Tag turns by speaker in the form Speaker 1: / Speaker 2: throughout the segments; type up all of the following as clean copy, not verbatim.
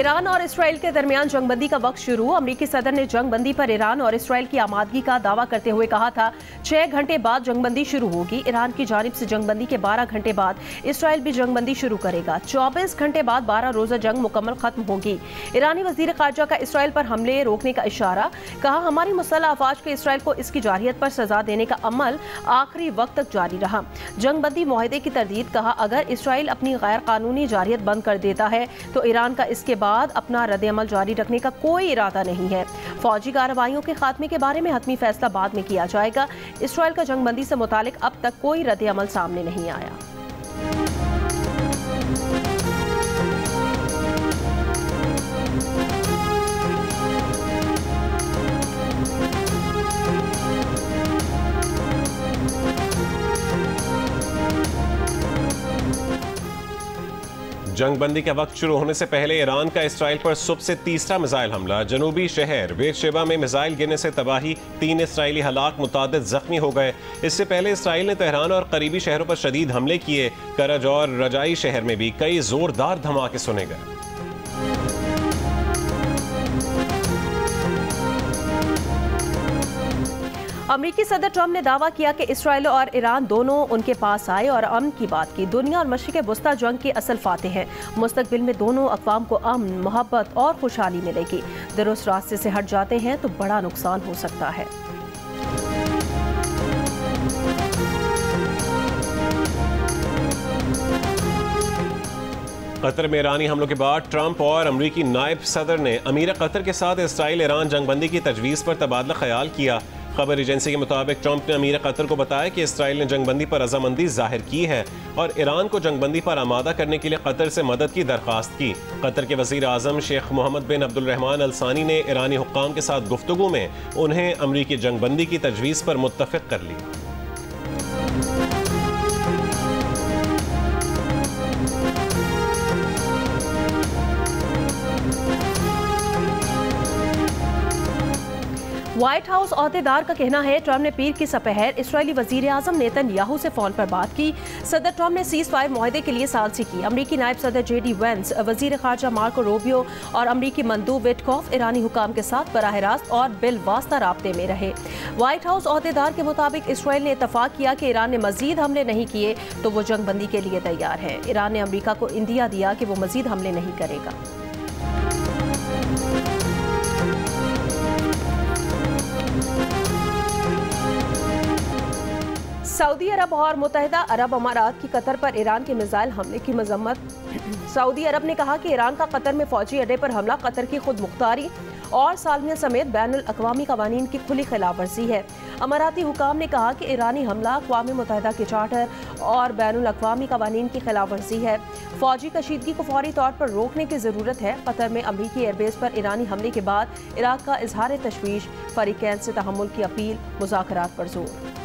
Speaker 1: Iran और Israel के दरमियान जंगबंदी का वक्त शुरू। अमरीकी सदर ने जंगबंदी पर ईरान और इसराइल की आमादगी का दावा करते हुए कहा था 6 घंटे बाद जंगबंदी शुरू होगी। ईरान की जानिब से जंगबंदी के 12 घंटे बाद इसराइल भी जंगबंदी शुरू करेगा। 24 घंटे बाद 12 रोजा जंग मुकम्मल खत्म होगी। ईरानी वजीर खारजा का इसराइल पर हमले रोकने का इशारा। कहा हमारी मुसल्लह अफवाज के इसराइल को इसकी जारहियत पर सजा देने का अमल आखिरी वक्त तक जारी रहा। जंगबंदी मुआहदे की तरदीद। कहा अगर इसराइल अपनी गैर कानूनी जारहियत बंद कर देता है तो ईरान का इसके बाद अपना रद्द-ए-अमल जारी रखने का कोई इरादा नहीं है। फौजी कार्रवाइयों के खात्मे के बारे में हतमी फैसला बाद में किया जाएगा। इसराइल का जंगबंदी से मुतालिक अब तक कोई रद्द-ए-अमल सामने नहीं आया।
Speaker 2: जंगबंदी का वक्त शुरू होने से पहले ईरान का इसराइल पर सुबह से तीसरा मिसाइल हमला। जनूबी शहर बेरशेबा में मिसाइल गिरने से तबाही, 3 इसराइली हलाक, मुतादिद जख्मी हो गए। इससे पहले इसराइल ने तेहरान और करीबी शहरों पर शदीद हमले किए। करज और रजाई शहर में भी कई जोरदार धमाके सुने गए।
Speaker 1: अमरीकी सदर ट्रंप ने दावा किया कि इसराइल और ईरान दोनों उनके पास आए और अमन की बात की। दुनिया और मशरिक़ वुस्ता जंग के असल फातिह हैं। मुस्तकबिल में दोनों अक़वाम को अमन, मोहब्बत और खुशहाली मिलेगी। दुरुस्त रास्ते से हट जाते हैं तो बड़ा नुकसान हो सकता है।
Speaker 2: कतर में ईरानी हमलों के बाद ट्रंप और अमरीकी नायब सदर ने अमीर कतर के साथ इसराइल ईरान जंगबंदी की तजवीज़ पर तबादला ख्याल किया। खबर एजेंसी के मुताबिक ट्रंप ने अमीर कतर को बताया कि इसराइल ने जंगबंदी पर रजामंदी जाहिर की है और ईरान को जंगबंदी पर आमादा करने के लिए कतर से मदद की दरख्वास्त की। कतर के वज़ीर आज़म शेख मोहम्मद बिन अब्दुलरहमान अल सानी ने ईरानी हुक्काम के साथ गुफ्तगू में उन्हें अमरीकी जंगबंदी की तजवीज़ पर मुत्तफ़िक़ कर लिया।
Speaker 1: व्हाइट हाउस अहदेदार का कहना है ट्रंप ने पीर की सपहर इसराइली वजीर आजम नेतन्याहू से फोन पर बात की। सदर ट्रंप ने सीज फायर मुआहदे के लिए सालसी की। अमरीकी नायब सदर JD वेंस, वजीर खारजा मार्को रूबियो और अमरीकी मंदूब विटकॉफ ईरानी हुकाम के साथ बराह रास्त और बिलवास्ता राब्ते में रहे। व्हाइट हाउस अहदेदार के मुताबिक इसराइल ने इतफाक किया कि ईरान ने मजीद हमले नहीं किए तो वो जंगबंदी के लिए तैयार है। ईरान ने अमरीका को इंदिया दिया कि वो मजीद हमले नहीं करेगा। सऊदी अरब और मुत्तहिदा अरब अमारात की कतर पर ईरान के मिसाइल हमले की मजम्मत। सऊदी अरब ने कहा कि ईरान का कतर में फौजी अड्डे पर हमला कतर की खुद मुख्तारी और सालमिया समेत बैनुल अक़वामी कवानीन की खुली खिलाफ वर्जी है। अमाराती हुकाम ने कहा कि ईरानी हमला अक़वाम मुत्तहिदा के चार्टर और बैनुल अक़वामी कवानीन की खिलाफ वर्जी है। फौजी कशीदगी को फौरी तौर पर रोकने की ज़रूरत है। कतर में अमरीकी एयरबेस पर ईरानी हमले के बाद इराक का इजहार तशवीश, फरीकैन से तहम्मुल की अपील, मुज़ाकरात पर जोर।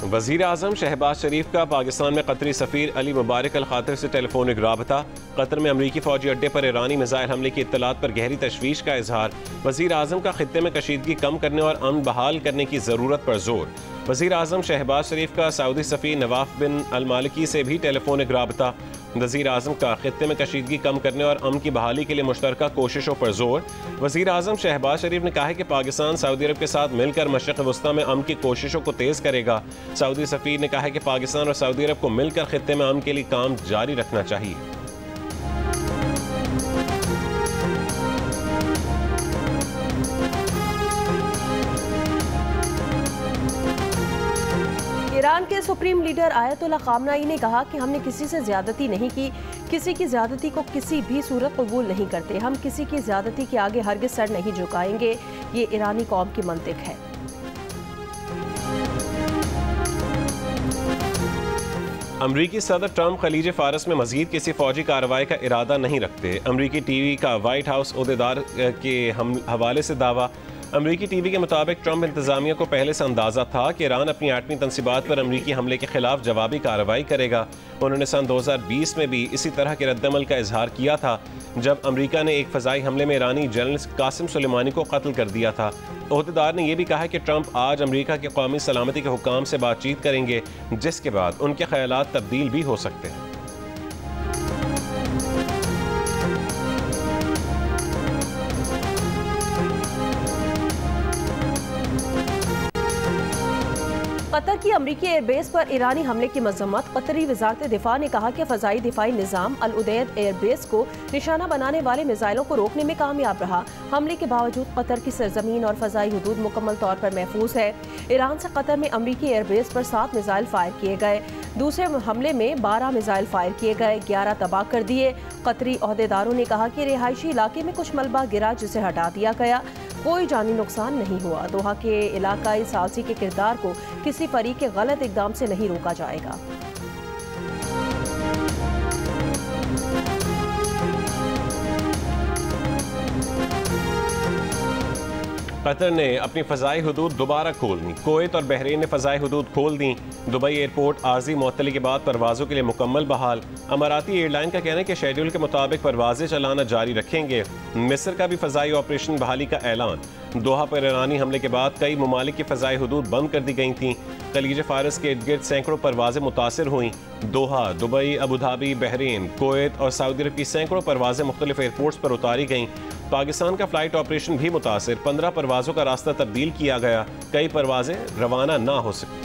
Speaker 2: वज़ीर आज़म शहबाज शरीफ का पाकिस्तान में कतरी सफ़ीर अली मुबारक अल खातिर से टेलीफोनिक राबता। कतर में अमरीकी फ़ौजी अड्डे पर ईरानी मिसाइल हमले की इत्तलात पर गहरी तशवीश का इजहार। वज़ीर आज़म का खित्ते में कशीदगी कम करने और अमन बहाल करने की ज़रूरत पर जोर। वज़ीर आज़म शहबाज शरीफ का सऊदी सफ़ीर नवाफ बिन अल मालिकी से भी टेलीफोनिक राबता। वज़ीर आज़म का खित्ते में कशीदगी कम करने और अमन की बहाली के लिए मुश्तरका कोशिशों पर जोर। वज़ीर आज़म शहबाज शरीफ ने कहा है कि पाकिस्तान सऊदी अरब के साथ मिलकर मशरिक़ वस्ता में अमन की कोशिशों को तेज़ करेगा। सऊदी सफ़ीर ने कहा है कि पाकिस्तान और सऊदी अरब को मिलकर खित्ते में अमन के लिए काम जारी रखना चाहिए।
Speaker 1: ईरान के सुप्रीम लीडर आयतुल्लाह खामनाई ने कहा कि हमने किसी से ज्यादती नहीं की, किसी की ज्यादती को किसी भी सूरत कबूल नहीं करते। हम किसी की ज्यादती के आगे हरगिज़ सर नहीं झुकाएंगे। ये ईरानी कौम की मंतिक है।
Speaker 2: अमरीकी सदर ट्रंप खलीज फारस में मजीद किसी फौजी कार्रवाई का इरादा नहीं रखते। अमरीकी TV का व्हाइट हाउस अहदेदार के हवाले से दावा। अमरीकी टीवी के मुताबिक ट्रंप इंतजामिया को पहले से अंदाजा था कि ईरान अपनी एटमी तंसीबात पर अमरीकी हमले के खिलाफ जवाबी कार्रवाई करेगा। उन्होंने सन 2020 में भी इसी तरह के रद्दमल का इजहार किया था, जब अमरीका ने एक फ़ज़ाई हमले में ईरानी जनरल कासिम सुलेमानी को कत्ल कर दिया था। ओहदेदार ने यह भी कहा कि ट्रंप आज अमरीका के कौमी सलामती के हुक्काम से बातचीत करेंगे, जिसके बाद उनके ख्यालात तब्दील भी हो सकते हैं।
Speaker 1: कतर की अमरीकी एयरबेस पर ईरानी हमले की मजम्मत। कतरी वजारत दिफा ने कहा कि फ़ज़ाई दिफाई निज़ाम अल उदैद एयरबेस को निशाना बनाने वाले मिसाइलों को रोकने में कामयाब रहा। हमले के बावजूद कतर की सरजमीन और फ़ज़ाई हदूद मुकम्मल तौर पर महफूज है। ईरान से कतर में अमरीकी एयरबेस पर 7 मिसाइल फायर किए गए। दूसरे हमले में 12 मिसाइल फायर किए गए, 11 तबाह कर दिए। कतरी ओहदेदारों ने कहा कि रिहायशी इलाके में कुछ मलबा गिरा, जिसे हटा दिया गया। कोई जानी नुकसान नहीं हुआ। दोहा के इलाकाई सालसी के किरदार को किसी फरीक के गलत इकदाम से नहीं रोका जाएगा।
Speaker 2: कतर ने अपनी फ़ज़ाई हदूद दोबारा खोल दी। कुवैत और बहरीन ने फ़ज़ाई हदूद खोल दी। दुबई एयरपोर्ट आर्जी मुअत्तली के बाद परवाज़ों के लिए मुकम्मल बहाल। अमाराती एयरलाइन का कहना है कि शेड्यूल के मुताबिक परवाज़ें चलाना जारी रखेंगे। मिस्र का भी फ़ज़ाई ऑपरेशन बहाली का ऐलान। दोहा पर ईरानी हमले के बाद कई ममालिक की फ़ज़ाई हदूद बंद कर दी गई थीं। खलीज फ़ारस के इर्द गिर्द सैकड़ों परवाज़ें मुतासर हुई। दोहा, दुबई, अबूधाबी, बहरीन, कुवैत और सऊदी अरब की सैकड़ों परवाज़ें मुख्तलिफ एयरपोर्ट्स पर उतारी गईं। पाकिस्तान का फ़्लाइट ऑपरेशन भी मुतासर। 15 परवाज़ों का रास्ता तब्दील किया गया। कई परवाज़ें रवाना ना हो सकी।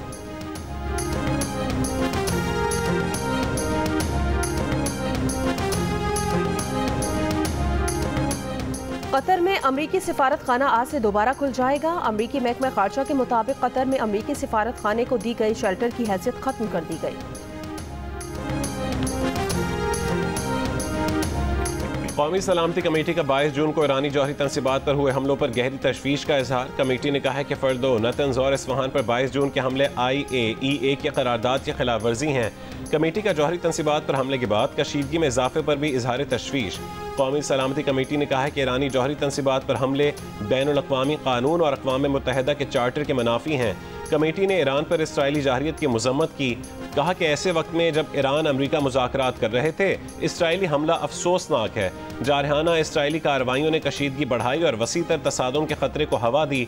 Speaker 1: कतर में अमरीकी सिफारत खाना आज से दोबारा खुल जाएगा। अमरीकी महकमा खारजा के मुताबिक कतर में अमरीकी सिफारत खाने को दी गई शेल्टर की हैसियत खत्म कर दी गई।
Speaker 2: कौमी सलामती कमेटी का 22 जून को ईरानी जौहरी तंसीबात पर हुए हमलों पर गहरी तशवीश का इजहार। कमेटी ने कहा है कि फर्दो, नतंज और इस्फहान पर 22 जून के हमले IAEA के करारदाद की खिलाफ वर्जी हैं। कमेटी का जौहरी तंसीबात पर हमले के बाद कशीदगी में इजाफे पर भी इजहार तशवीश। कौमी सलामती कमेटी ने कहा है कि ईरानी जौहरी तंसीबात पर हमले बैनुल-अक़वामी कानून और अक़वाम मुत्तहिदा के चार्टर के मनाफी हैं। कमेटी ने ईरान पर इसराइली जाहिरियत की मजम्मत की। कहा कि ऐसे वक्त में जब ईरान अमरीका मुज़ाकरात कर रहे थे, इसराइली हमला अफसोसनाक है। जारहाना इसराइली कार्रवाइयों ने कशीदगी बढ़ाई और वसीतर तसादुम के खतरे को हवा दी।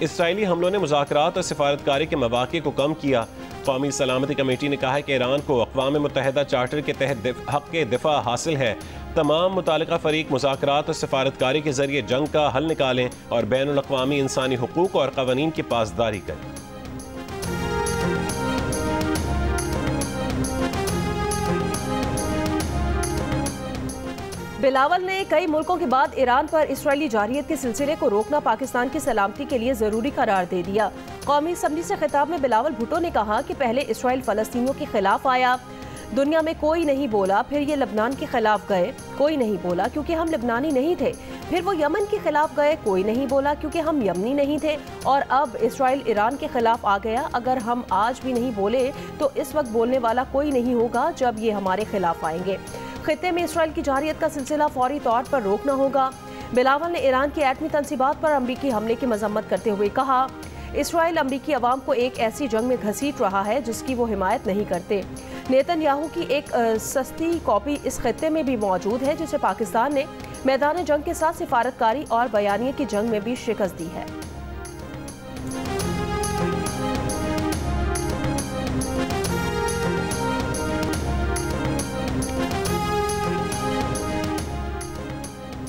Speaker 2: इसराइली हमलों ने मुज़ाकरात और सिफारतकारी के मौक़े को कम किया। कौमी सलामती कमेटी ने कहा है कि ईरान को अक़वाम मुत्तहिदा चार्टर के तहत हक़ दिफा हासिल है। तमाम मुतालिका फ़रीक मुज़ाकरात और सिफारतकारी के ज़रिए जंग का हल निकालें और बैनुल-अक़वामी इंसानी हुकूक और क़वानीन की पासदारी करें।
Speaker 1: बिलावल ने कई मुल्कों के बाद ईरान पर इसराइली जारियत के सिलसिले को रोकना पाकिस्तान की सलामती के लिए ज़रूरी करार दे दिया। कौमी असम्बली से खिताब में बिलावल भुट्टो ने कहा कि पहले इसराइल फ़लस्तीनियों के खिलाफ आया, दुनिया में कोई नहीं बोला, फिर ये लबनान के खिलाफ गए, कोई नहीं बोला क्योंकि हम लबनानी नहीं थे, फिर वो यमन के खिलाफ गए, कोई नहीं बोला क्योंकि हम यमनी नहीं थे, और अब इसराइल ईरान के खिलाफ आ गया। अगर हम आज भी नहीं बोले तो इस वक्त बोलने वाला कोई नहीं होगा जब ये हमारे खिलाफ आएंगे। खित्ते में इसराइल की जारियत का सिलसिला फौरी तौर पर रोकना होगा। बिलावल ने ईरान की एटमी तंसीबात पर अमरीकी हमले की मजम्मत करते हुए कहा, इसराइल अमरीकी अवाम को एक ऐसी जंग में घसीट रहा है जिसकी वो हिमायत नहीं करते। नेतन्याहू की एक सस्ती कॉपी इस खित्ते में भी मौजूद है, जिसे पाकिस्तान ने मैदान जंग के साथ सिफारतकारी और बयानिए की जंग में भी शिकस्त दी है।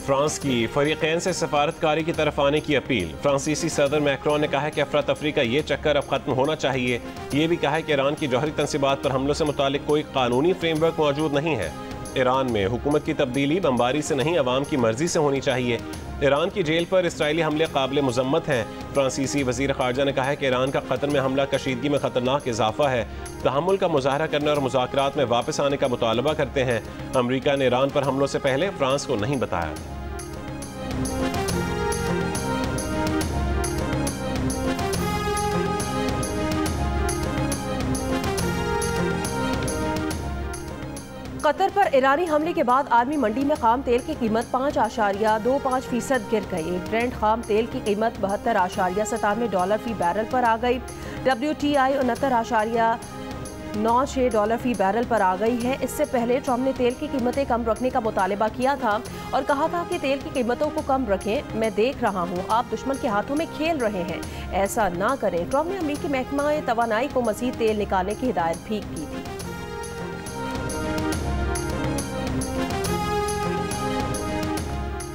Speaker 2: फ्रांस की फरीकैन से सफारतकारी की तरफ आने की अपील। फ्रांसीसी सदर मैक्रोन ने कहा है कि अफरा तफरी का ये चक्कर अब खत्म होना चाहिए। ये भी कहा है कि ईरान की जौहरी तंसीबात पर हमलों से मुतालिक कोई कानूनी फ्रेमवर्क मौजूद नहीं है। ईरान में हुकूमत की तब्दीली बमबारी से नहीं, अवाम की मर्जी से होनी चाहिए। ईरान की जेल पर इसराइली हमले काबिल मुजम्मत हैं। फ्रांसीसी वजीर खारजा ने कहा है कि ईरान का कतर में हमला कशीदगी में खतरनाक इजाफा है। तहम्मुल का मुजाहरा करने और मुज़ाकरात में वापस आने का मुतालबा करते हैं। अमरीका ने ईरान पर हमलों से पहले फ्रांस को नहीं बताया था।
Speaker 1: कतर पर ईरानी हमले के बाद आलमी मंडी में खाम तेल की कीमत 5.25% गिर गई। ब्रेंट खाम तेल की कीमत $72.97 फी बैरल पर आ गई। WTI $69.96 फी बैरल पर आ गई है। इससे पहले ट्रंप ने तेल की कीमतें कम रखने का मुतालबा किया था और कहा था कि तेल की कीमतों को कम रखें। मैं देख रहा हूं आप दुश्मन के हाथों में खेल रहे हैं, ऐसा ना करें। ट्रंप ने अमेरिकी महकमा तवानाई को मजीद तेल निकालने की हिदायत भी की थी।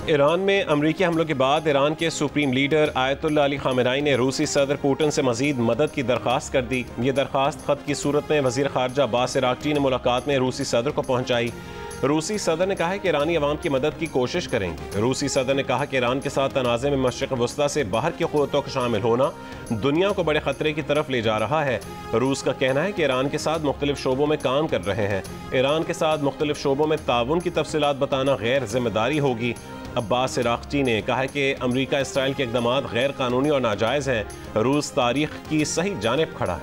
Speaker 2: ईरान में अमरीकी हमलों के बाद ईरान के supreme leader Ayatollah Ali Khamenei ने रूसी सदर पुतिन से मजीद मदद की दरख्वास्त कर दी। ये दरख्वास्त खत की सूरत में वजीर खारजा अब्बास अराक्ची ने मुलाकात में रूसी सदर को पहुंचाई। रूसी सदर ने कहा है कि ईरानी अवाम की मदद की कोशिश करेंगे। रूसी सदर ने कहा कि ईरान के साथ तनाज़े में मशरिक़ वस्ता से बाहर की क़ुव्वतों का शामिल होना दुनिया को बड़े खतरे की तरफ ले जा रहा है। रूस का कहना है कि ईरान के साथ मुख्तलिफ शोबों में काम कर रहे हैं। ईरान के साथ मुख्तलिफ शोबों में ताउन की तफसीलात बताना गैर जिम्मेदारी होगी। अब्बास अराक्ची ने कहा है कि अमरीका इसराइल के इक़दाम गैर कानूनी और नाजायज़ हैं। रूस तारीख की सही जानिब खड़ा है।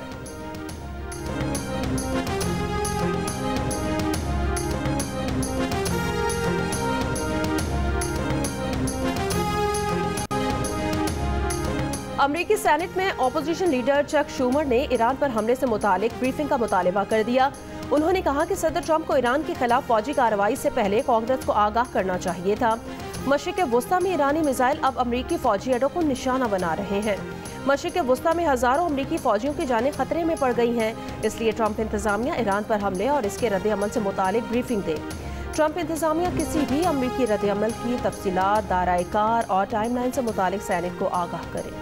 Speaker 1: अमरीकी सेनेट में ऑपोजिशन लीडर चक शूमर ने ईरान पर हमले से मुतालिक ब्रीफिंग का मुतालबा कर दिया। उन्होंने कहा कि सदर ट्रंप को ईरान के खिलाफ फौजी कार्रवाई से पहले कांग्रेस को आगाह करना चाहिए था। मशरिक़ वुस्ता में ईरानी मिसाइल अब अमरीकी फौजी अड्डों को निशाना बना रहे हैं। मशरिक़ वुस्ता में हजारों अमरीकी फौजियों की जानें खतरे में पड़ गई हैं। इसलिए ट्रंप इंतजामिया ईरान पर हमले और इसके रद्द-ए-अमल से मुतालिक ब्रीफिंग दे। ट्रंप इंतजामिया किसी भी अमरीकी रद्द-ए-अमल की तफसीलात, दायरा-ए-कार और टाइमलाइन से मुतालिक सैनिक को आगाह करे।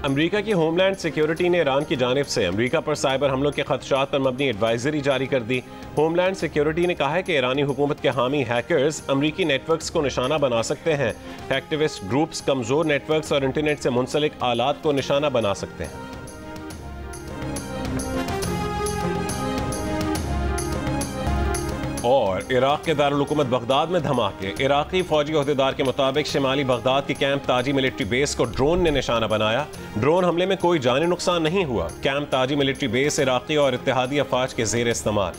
Speaker 2: अमरीका की होमलैंड सिक्योरिटी ने ईरान की जानिब से अमरीका पर साइबर हमलों के खदशात पर मबनी एडवाइजरी जारी कर दी। होमलैंड सिक्योरिटी ने कहा है कि ईरानी हुकूमत के हामी हैकर्स अमरीकी नेटवर्क्स को निशाना बना सकते हैं। एक्टिविस्ट ग्रुप्स कमज़ोर नेटवर्क्स और इंटरनेट से मुंसलिक आलात को निशाना बना सकते हैं। और इराक के दारुल हुकूमत बगदाद में धमाके। इराकी फौजी ओहदेदार के मुताबिक शिमाली बगदाद के कैंप ताजी मिलिट्री बेस को ड्रोन ने निशाना बनाया। ड्रोन हमले में कोई जानी नुकसान नहीं हुआ। कैंप ताजी मिलिट्री बेस इराकी और इत्तेहादी अफवाज के जेर इस्तेमाल।